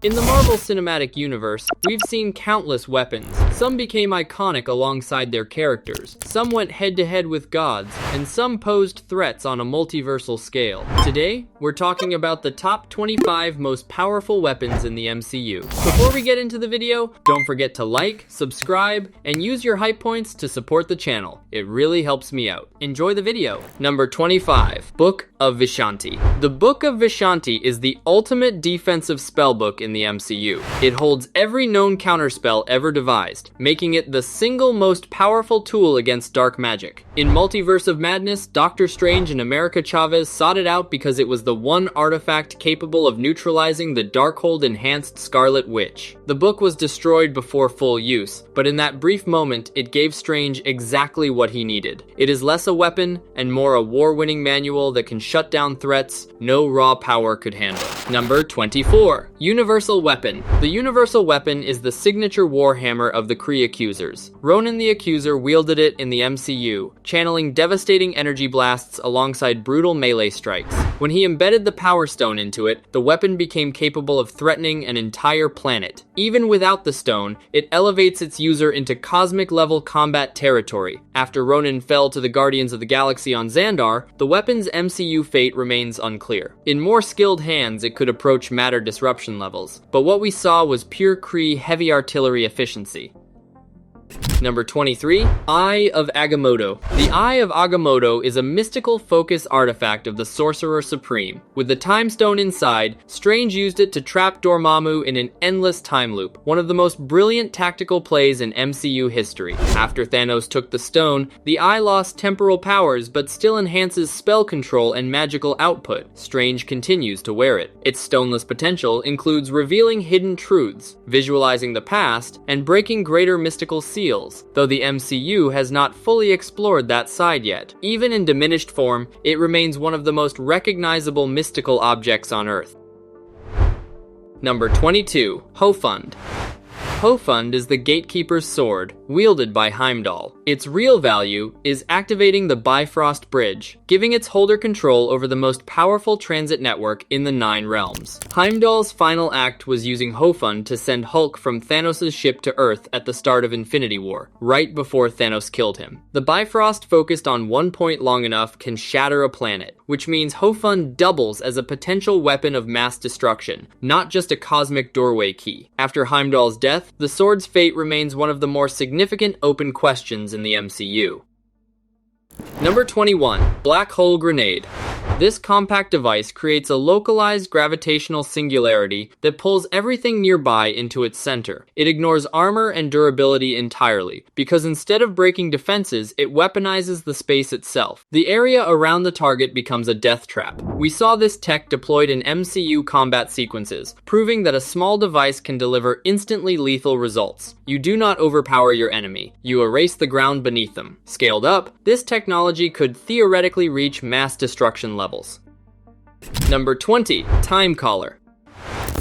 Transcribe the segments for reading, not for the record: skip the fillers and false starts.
In the Marvel Cinematic Universe, we've seen countless weapons. Some became iconic alongside their characters, some went head-to-head with gods, and some posed threats on a multiversal scale. Today, we're talking about the top 25 most powerful weapons in the MCU. Before we get into the video, don't forget to like, subscribe, and use your hype points to support the channel. It really helps me out. Enjoy the video. Number 25. Book of Vishanti. The Book of Vishanti is the ultimate defensive spellbook in the MCU. It holds every known counterspell ever devised, making it the single most powerful tool against dark magic. In Multiverse of Madness, Doctor Strange and America Chavez sought it out because it was the one artifact capable of neutralizing the Darkhold enhanced Scarlet Witch. The book was destroyed before full use, but in that brief moment, it gave Strange exactly what he needed. It is less a weapon and more a war-winning manual that can shut down threats no raw power could handle. Number 24. Universal Weapon. The Universal Weapon is the signature warhammer of the Kree Accusers. Ronan the Accuser wielded it in the MCU, channeling devastating energy blasts alongside brutal melee strikes. When he embedded the Power Stone into it, the weapon became capable of threatening an entire planet. Even without the stone, it elevates its user into cosmic-level combat territory. After Ronan fell to the Guardians of the Galaxy on Xandar, the weapon's MCU fate remains unclear. In more skilled hands, it could approach matter disruption levels, but what we saw was pure Kree heavy artillery efficiency. Number 23. Eye of Agamotto. The Eye of Agamotto is a mystical focus artifact of the Sorcerer Supreme. With the Time Stone inside, Strange used it to trap Dormammu in an endless time loop, one of the most brilliant tactical plays in MCU history. After Thanos took the stone, the Eye lost temporal powers but still enhances spell control and magical output. Strange continues to wear it. Its stoneless potential includes revealing hidden truths, visualizing the past, and breaking greater mystical seals, though the MCU has not fully explored that side yet. Even in diminished form, it remains one of the most recognizable mystical objects on Earth. Number 22. Hofund. Hofund is the Gatekeeper's sword, wielded by Heimdall. Its real value is activating the Bifrost Bridge, giving its holder control over the most powerful transit network in the 9 realms. Heimdall's final act was using Hofund to send Hulk from Thanos' ship to Earth at the start of Infinity War, right before Thanos killed him. The Bifrost focused on one point long enough can shatter a planet, which means Hofund doubles as a potential weapon of mass destruction, not just a cosmic doorway key. After Heimdall's death, the sword's fate remains one of the more significant open questions in the MCU. Number 21. Black Hole Grenade. This compact device creates a localized gravitational singularity that pulls everything nearby into its center. It ignores armor and durability entirely, because instead of breaking defenses, it weaponizes the space itself. The area around the target becomes a death trap. We saw this tech deployed in MCU combat sequences, proving that a small device can deliver instantly lethal results. You do not overpower your enemy, you erase the ground beneath them. Scaled up, this technology could theoretically reach mass destruction levels. Number 20. Time Collar.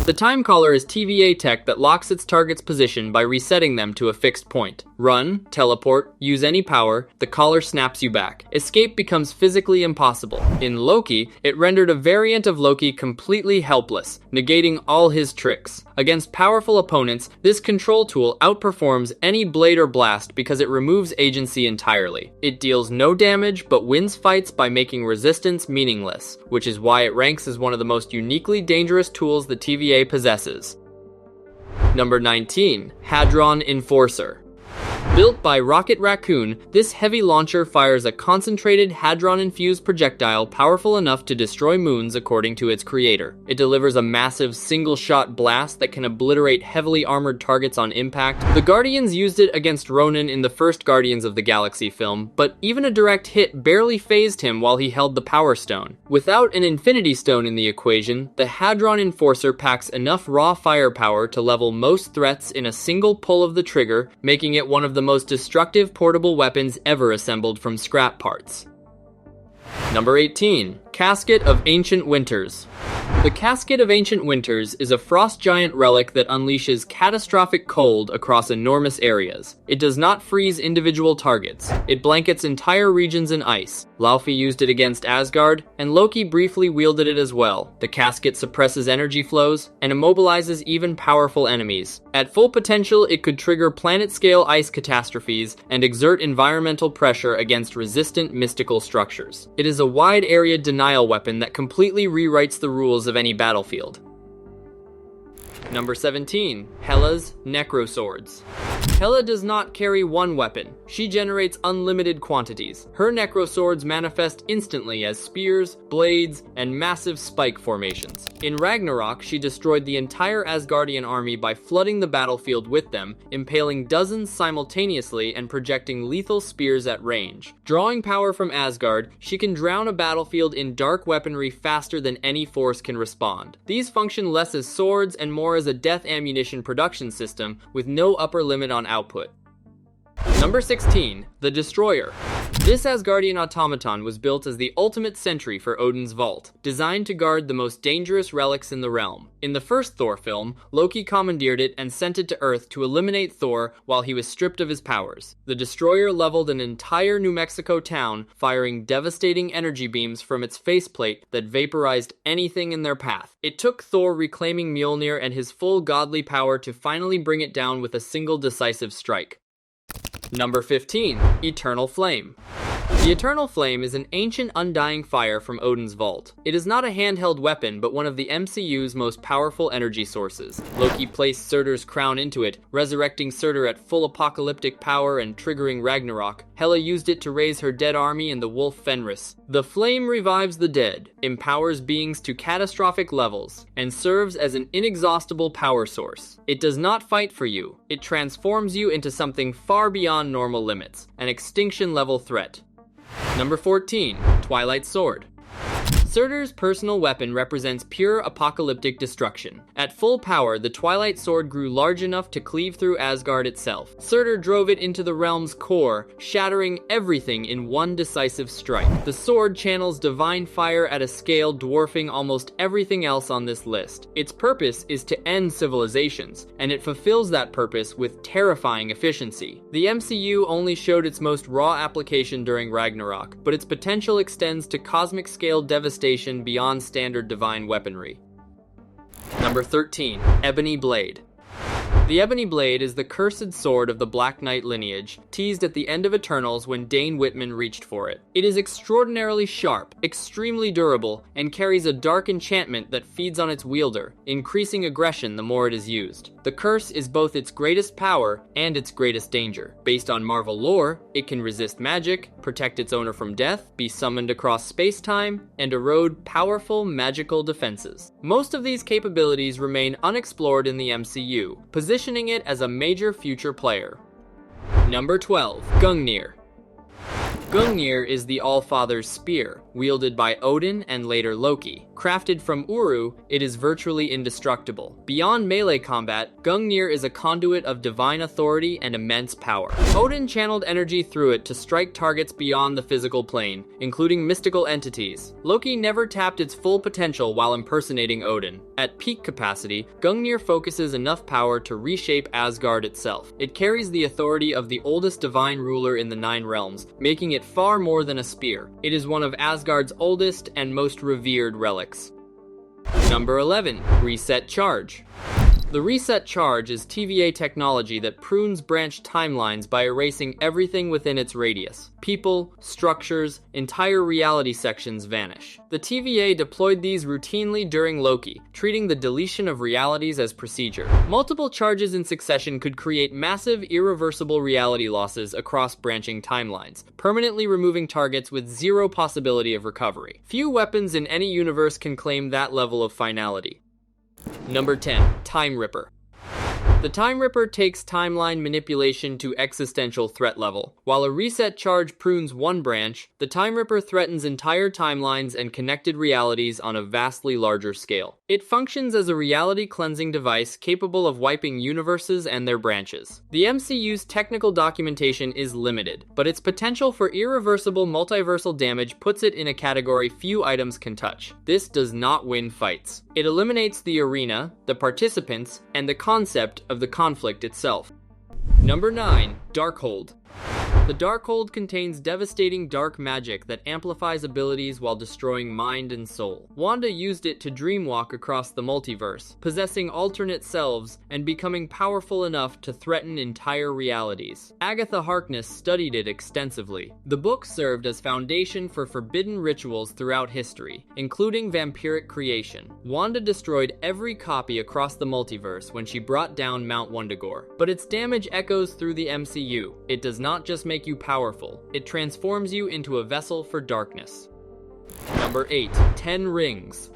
The Time Collar is TVA tech that locks its target's position by resetting them to a fixed point. Run, teleport, use any power, the collar snaps you back. Escape becomes physically impossible. In Loki, it rendered a variant of Loki completely helpless, negating all his tricks. Against powerful opponents, this control tool outperforms any blade or blast because it removes agency entirely. It deals no damage but wins fights by making resistance meaningless, which is why it ranks as one of the most uniquely dangerous tools the TVA possesses. Number 19. Hadron Enforcer. Built by Rocket Raccoon, this heavy launcher fires a concentrated hadron-infused projectile powerful enough to destroy moons according to its creator. It delivers a massive single-shot blast that can obliterate heavily armored targets on impact. The Guardians used it against Ronan in the first Guardians of the Galaxy film, but even a direct hit barely fazed him while he held the Power Stone. Without an Infinity Stone in the equation, the Hadron Enforcer packs enough raw firepower to level most threats in a single pull of the trigger, making it one of the most destructive portable weapons ever assembled from scrap parts. Number 18. Casket of Ancient Winters. The Casket of Ancient Winters is a frost giant relic that unleashes catastrophic cold across enormous areas. It does not freeze individual targets. It blankets entire regions in ice. Laufey used it against Asgard, and Loki briefly wielded it as well. The casket suppresses energy flows and immobilizes even powerful enemies. At full potential, it could trigger planet-scale ice catastrophes and exert environmental pressure against resistant mystical structures. It is a wide-area denial weapon that completely rewrites the rules of any battlefield. Number 17. Hela's Necroswords. Hela does not carry one weapon. She generates unlimited quantities. Her Necroswords manifest instantly as spears, blades, and massive spike formations. In Ragnarok, she destroyed the entire Asgardian army by flooding the battlefield with them, impaling dozens simultaneously and projecting lethal spears at range. Drawing power from Asgard, she can drown a battlefield in dark weaponry faster than any force can respond. These function less as swords and more as a death ammunition production system with no upper limit on output. Number 16. The Destroyer. This Asgardian automaton was built as the ultimate sentry for Odin's vault, designed to guard the most dangerous relics in the realm. In the first Thor film, Loki commandeered it and sent it to Earth to eliminate Thor while he was stripped of his powers. The Destroyer leveled an entire New Mexico town, firing devastating energy beams from its faceplate that vaporized anything in their path. It took Thor reclaiming Mjolnir and his full godly power to finally bring it down with a single decisive strike. Number 15. Eternal Flame. The Eternal Flame is an ancient undying fire from Odin's vault. It is not a handheld weapon, but one of the MCU's most powerful energy sources. Loki placed Surtur's crown into it, resurrecting Surtur at full apocalyptic power and triggering Ragnarok. Hela used it to raise her dead army in the wolf Fenris. The flame revives the dead, empowers beings to catastrophic levels, and serves as an inexhaustible power source. It does not fight for you. It transforms you into something far beyond normal limits, an extinction-level threat. Number 14. Twilight Sword. Surtur's personal weapon represents pure apocalyptic destruction. At full power, the Twilight Sword grew large enough to cleave through Asgard itself. Surtur drove it into the realm's core, shattering everything in one decisive strike. The sword channels divine fire at a scale dwarfing almost everything else on this list. Its purpose is to end civilizations, and it fulfills that purpose with terrifying efficiency. The MCU only showed its most raw application during Ragnarok, but its potential extends to cosmic-scale devastation beyond standard divine weaponry. Number 13. Ebony Blade. The Ebony Blade is the cursed sword of the Black Knight lineage, teased at the end of Eternals when Dane Whitman reached for it. It is extraordinarily sharp, extremely durable, and carries a dark enchantment that feeds on its wielder, increasing aggression the more it is used. The curse is both its greatest power and its greatest danger. Based on Marvel lore, it can resist magic, protect its owner from death, be summoned across space-time, and erode powerful magical defenses. Most of these capabilities remain unexplored in the MCU, positioning it as a major future player. Number 12. Gungnir. Gungnir is the All-Father's spear, wielded by Odin and later Loki. Crafted from Uru, it is virtually indestructible. Beyond melee combat, Gungnir is a conduit of divine authority and immense power. Odin channeled energy through it to strike targets beyond the physical plane, including mystical entities. Loki never tapped its full potential while impersonating Odin. At peak capacity, Gungnir focuses enough power to reshape Asgard itself. It carries the authority of the oldest divine ruler in the Nine Realms, making it far more than a spear. It is one of Asgard's oldest and most revered relics. Number 11. Reset Charge. The Reset Charge is TVA technology that prunes branch timelines by erasing everything within its radius. People, structures, entire reality sections vanish. The TVA deployed these routinely during Loki, treating the deletion of realities as procedure. Multiple charges in succession could create massive, irreversible reality losses across branching timelines, permanently removing targets with zero possibility of recovery. Few weapons in any universe can claim that level of finality. Number 10. Time Ripper. The Time Ripper takes timeline manipulation to existential threat level. While a reset charge prunes one branch, the Time Ripper threatens entire timelines and connected realities on a vastly larger scale. It functions as a reality-cleansing device capable of wiping universes and their branches. The MCU's technical documentation is limited, but its potential for irreversible multiversal damage puts it in a category few items can touch. This does not win fights. It eliminates the arena, the participants, and the concept of the conflict itself. Number 9. Darkhold. The Darkhold contains devastating dark magic that amplifies abilities while destroying mind and soul. Wanda used it to dreamwalk across the multiverse, possessing alternate selves and becoming powerful enough to threaten entire realities. Agatha Harkness studied it extensively. The book served as foundation for forbidden rituals throughout history, including vampiric creation. Wanda destroyed every copy across the multiverse when she brought down Mount Wundagore, but its damage echoes through the MCU. It does not just make you powerful, it transforms you into a vessel for darkness. Number 8. 10 Rings.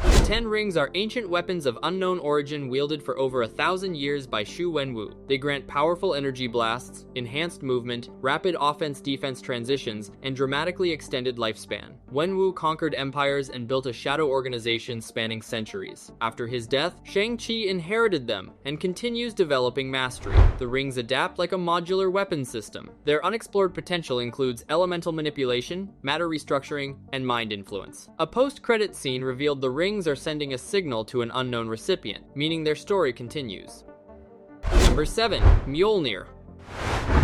The 10 Rings are ancient weapons of unknown origin wielded for over 1,000 years by Xu Wenwu. They grant powerful energy blasts, enhanced movement, rapid offense-defense transitions, and dramatically extended lifespan. Wenwu conquered empires and built a shadow organization spanning centuries. After his death, Shang-Chi inherited them and continues developing mastery. The rings adapt like a modular weapon system. Their unexplored potential includes elemental manipulation, matter restructuring, and mind influence. A post-credit scene revealed the rings are sending a signal to an unknown recipient, meaning their story continues. Number 7. Mjolnir.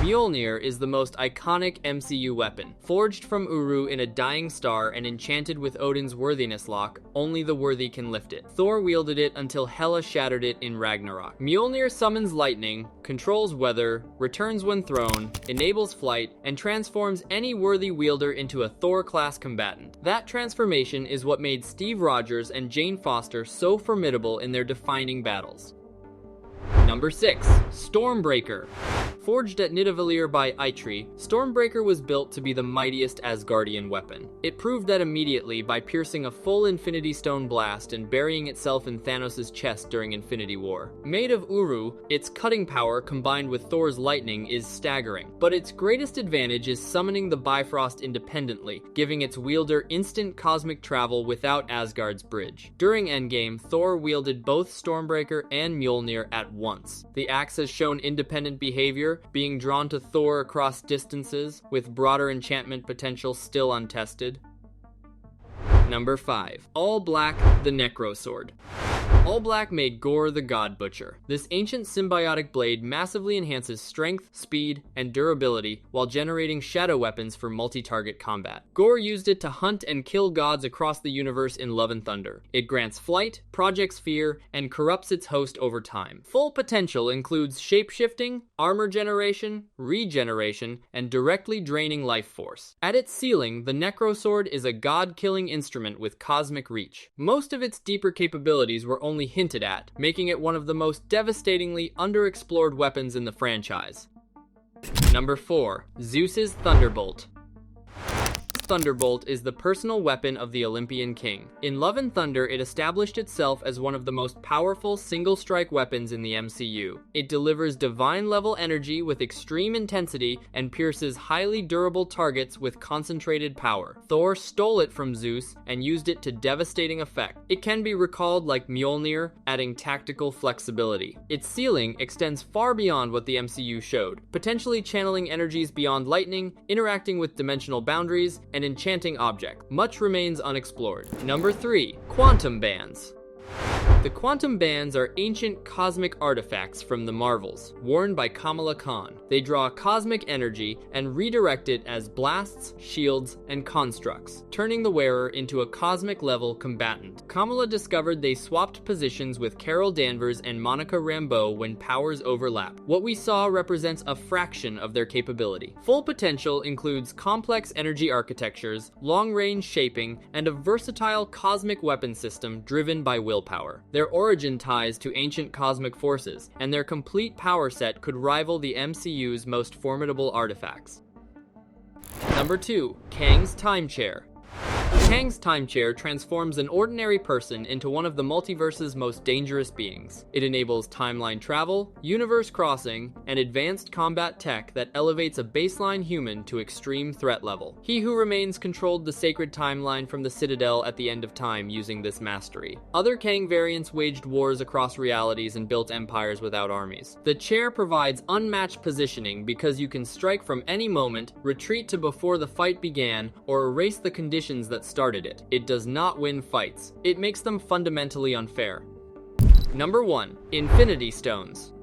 Mjolnir is the most iconic MCU weapon. Forged from Uru in a dying star and enchanted with Odin's worthiness lock, only the worthy can lift it. Thor wielded it until Hela shattered it in Ragnarok. Mjolnir summons lightning, controls weather, returns when thrown, enables flight, and transforms any worthy wielder into a Thor-class combatant. That transformation is what made Steve Rogers and Jane Foster so formidable in their defining battles. Number 6. Stormbreaker. Forged at Nidavellir by Eitri, Stormbreaker was built to be the mightiest Asgardian weapon. It proved that immediately by piercing a full Infinity Stone blast and burying itself in Thanos' chest during Infinity War. Made of Uru, its cutting power combined with Thor's lightning is staggering, but its greatest advantage is summoning the Bifrost independently, giving its wielder instant cosmic travel without Asgard's bridge. During Endgame, Thor wielded both Stormbreaker and Mjolnir at once. The axe has shown independent behavior, being drawn to Thor across distances, with broader enchantment potential still untested. Number 5. All Black, the Necrosword. All Black made Gorr the God Butcher. This ancient symbiotic blade massively enhances strength, speed, and durability while generating shadow weapons for multi-target combat. Gorr used it to hunt and kill gods across the universe in Love and Thunder. It grants flight, projects fear, and corrupts its host over time. Full potential includes shape-shifting, armor generation, regeneration, and directly draining life force. At its ceiling, the Necrosword is a god-killing instrument with cosmic reach. Most of its deeper capabilities were only hinted at, making it one of the most devastatingly underexplored weapons in the franchise. Number 4. Zeus's Thunderbolt. Thunderbolt is the personal weapon of the Olympian king. In Love and Thunder, it established itself as one of the most powerful single-strike weapons in the MCU. It delivers divine-level energy with extreme intensity and pierces highly durable targets with concentrated power. Thor stole it from Zeus and used it to devastating effect. It can be recalled like Mjolnir, adding tactical flexibility. Its ceiling extends far beyond what the MCU showed, potentially channeling energies beyond lightning, interacting with dimensional boundaries, and enchanting object. Much remains unexplored. Number 3. Quantum Bands. The quantum bands are ancient cosmic artifacts from the Marvels, worn by Kamala Khan. They draw cosmic energy and redirect it as blasts, shields, and constructs, turning the wearer into a cosmic-level combatant. Kamala discovered they swapped positions with Carol Danvers and Monica Rambeau when powers overlap. What we saw represents a fraction of their capability. Full potential includes complex energy architectures, long-range shaping, and a versatile cosmic weapon system driven by willpower. Their origin ties to ancient cosmic forces, and their complete power set could rival the MCU's most formidable artifacts. Number 2. Kang's Time Chair. Kang's time chair transforms an ordinary person into one of the multiverse's most dangerous beings. It enables timeline travel, universe crossing, and advanced combat tech that elevates a baseline human to extreme threat level. He Who Remains controlled the sacred timeline from the Citadel at the end of time using this mastery. Other Kang variants waged wars across realities and built empires without armies. The chair provides unmatched positioning because you can strike from any moment, retreat to before the fight began, or erase the conditions that started it. It does not win fights. It makes them fundamentally unfair. Number 1. Infinity Stones.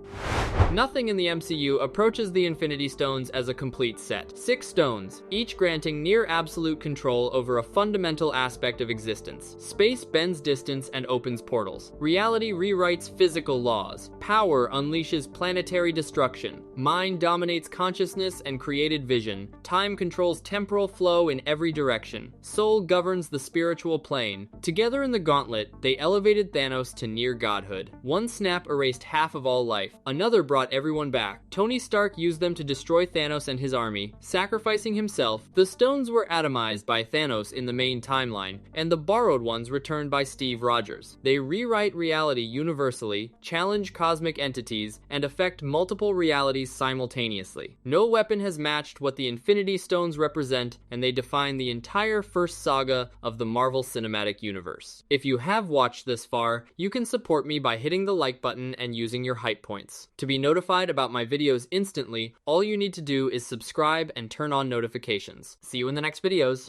Nothing in the MCU approaches the Infinity Stones as a complete set. 6 stones, each granting near absolute control over a fundamental aspect of existence. Space bends distance and opens portals. Reality rewrites physical laws. Power unleashes planetary destruction. Mind dominates consciousness and created vision. Time controls temporal flow in every direction. Soul governs the spiritual plane. Together in the gauntlet, they elevated Thanos to near godhood. One snap erased half of all life. Another brought everyone back. Tony Stark used them to destroy Thanos and his army, sacrificing himself. The stones were atomized by Thanos in the main timeline, and the borrowed ones returned by Steve Rogers. They rewrite reality universally, challenge cosmic entities, and affect multiple realities simultaneously. No weapon has matched what the Infinity Stones represent, and they define the entire first saga of the Marvel Cinematic Universe. If you have watched this far, you can support me by hitting the like button and using your hype points. To be notified about my videos instantly, all you need to do is subscribe and turn on notifications. See you in the next videos.